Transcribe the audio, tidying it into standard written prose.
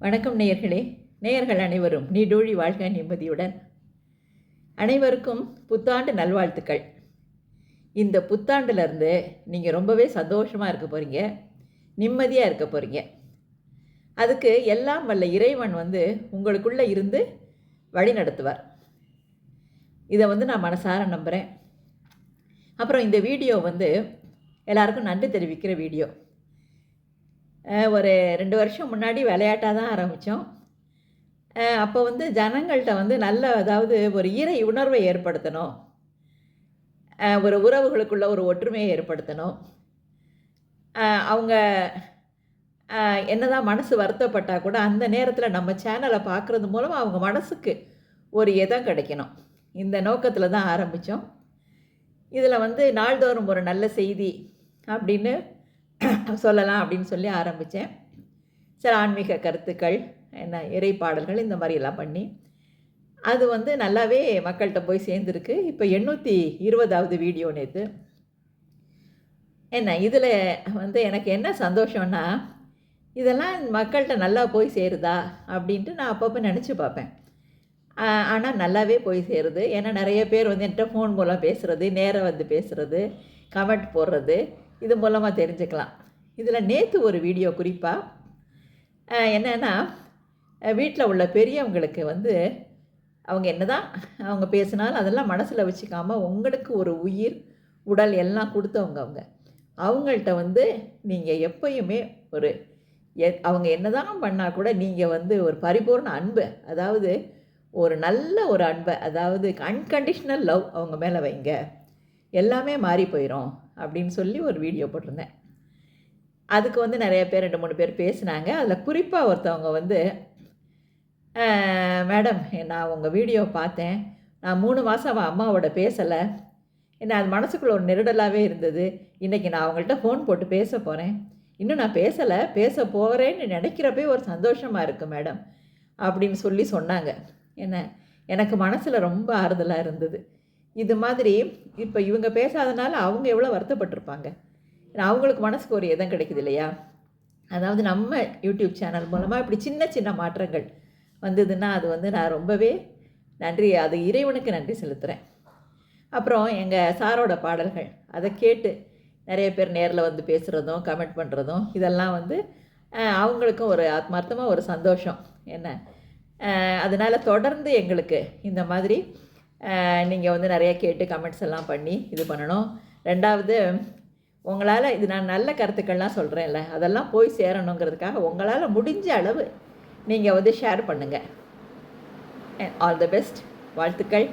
வணக்கம் நேயர்களே. நேயர்கள் அனைவரும் நீடூழி வாழ்க நிம்மதியுடன். அனைவருக்கும் புத்தாண்டு நல்வாழ்த்துக்கள். இந்த புத்தாண்டுலேருந்து நீங்கள் ரொம்பவே சந்தோஷமாக இருக்க போகிறீங்க, நிம்மதியாக இருக்க போகிறீங்க. அதுக்கு எல்லாம் வல்ல இறைவன் உங்களுக்குள்ளே இருந்து வழி நடத்துவார். இதை நான் மனசார நம்புகிறேன். அப்புறம் இந்த வீடியோ எல்லாருக்கும் நன்றி தெரிவிக்கிற வீடியோ. ஒரு 2 வருஷம் முன்னாடி விளையாட்டாக தான் ஆரம்பித்தோம். அப்போ ஜனங்கள்கிட்ட நல்ல ஒரு இறை உணர்வை ஏற்படுத்தணும், ஒரு உறவுகளுக்குள்ள ஒரு ஒற்றுமையை ஏற்படுத்தணும். அவங்க என்னதான் மனசு வருத்தப்பட்டால் கூட அந்த நேரத்தில் நம்ம சேனலை பார்க்குறது மூலமாக அவங்க மனசுக்கு ஒரு இதம் கிடைக்கணும். இந்த நோக்கத்தில் தான் ஆரம்பித்தோம். இதில் நாள்தோறும் ஒரு நல்ல செய்தி அப்படின்னு சொல்லலாம் அப்படின்னு சொல்லி ஆரம்பித்தேன். சில ஆன்மீக கருத்துக்கள், இறை பாடல்கள், இந்த மாதிரியெல்லாம் பண்ணி அது நல்லாவே மக்கள்கிட்ட போய் சேர்ந்துருக்கு. இப்போ 820வது வீடியோ நேற்று. இதில் எனக்கு என்ன சந்தோஷம்னா, இதெல்லாம் மக்கள்கிட்ட நல்லா போய் சேருதா அப்படின்ட்டு நான் அப்பப்போ நினச்சி பார்ப்பேன். ஆனால் நல்லாவே போய் சேருது. ஏன்னா நிறைய பேர் என்கிட்ட ஃபோன் மூலம் பேசுகிறது, நேராக பேசுகிறது, கமெண்ட் போடுறது, இது மூலமாக தெரிஞ்சுக்கலாம். இதில் நேற்று ஒரு வீடியோ குறிப்பாக என்னென்னா, வீட்டில் உள்ள பெரியவங்களுக்கு அவங்க என்ன தான் அவங்க பேசினாலும் அதெல்லாம் மனசில் வச்சுக்காமல் உங்களுக்கு ஒரு உயிர் உடல் எல்லாம் கொடுத்தவங்க அவங்கள்ட்ட நீங்கள் எப்பயுமே ஒரு அவங்க என்ன தான் பண்ணால் கூட நீங்கள் ஒரு பரிபூர்ண அன்பு, அதாவது ஒரு நல்ல ஒரு அன்பை, அதாவது அன்கண்டிஷ்னல் லவ் அவங்க மேலே வைங்க, எல்லாமே மாறி போயிடும் அப்படின்னு சொல்லி ஒரு வீடியோ போட்டிருந்தேன். அதுக்கு நிறைய பேர் 2-3 பேர் பேசினாங்க. அதில் குறிப்பாக ஒருத்தவங்க மேடம், நான் உங்கள் வீடியோ பார்த்தேன், நான் 3 மாதம் அம்மாவோட பேசலை, என்ன அது மனசுக்குள்ளே ஒரு நெருடலாகவே இருந்தது. இன்றைக்கி நான் அவங்கள்ட்ட ஃபோன் போட்டு பேச போகிறேன், இன்னும் நான் பேசலை, பேச போகிறேன்னு நினைக்கிறப்பே ஒரு சந்தோஷமாக இருக்குது மேடம் அப்படின்னு சொல்லி சொன்னாங்க. எனக்கு மனசில் ரொம்ப ஆறுதலாக இருந்தது. இது மாதிரி இப்போ இவங்க பேசாதனால அவங்க எவ்வளோ வருத்தப்பட்டிருப்பாங்க. அவங்களுக்கு மனசுக்கு ஒரு இதம் கிடைக்குது இல்லையா? அதாவது நம்ம யூடியூப் சேனல் மூலமாக இப்படி சின்ன சின்ன மாற்றங்கள் வந்ததுன்னா அது நான் ரொம்பவே நன்றி, அது இறைவனுக்கு நன்றி செலுத்துகிறேன். அப்புறம் எங்கள் சாரோட பாடல்கள் அதை கேட்டு நிறைய பேர் நேரில் பேசுகிறதும் கமெண்ட் பண்ணுறதும் இதெல்லாம் அவங்களுக்கும் ஒரு ஆத்மார்த்தமாக ஒரு சந்தோஷம். அதனால் தொடர்ந்து எங்களுக்கு இந்த மாதிரி நீங்கள் நிறைய கேட்டு கமெண்ட்ஸ் எல்லாம் பண்ணி இது பண்ணணும். 2வது, உங்களால் இது நான் நல்ல கருத்துக்கள்லாம் சொல்கிறேன்ல, அதெல்லாம் போய் சேரணுங்கிறதுக்காக உங்களால் முடிஞ்ச அளவு நீங்கள் ஷேர் பண்ணுங்கள். All the best. வாழ்த்துக்கள்.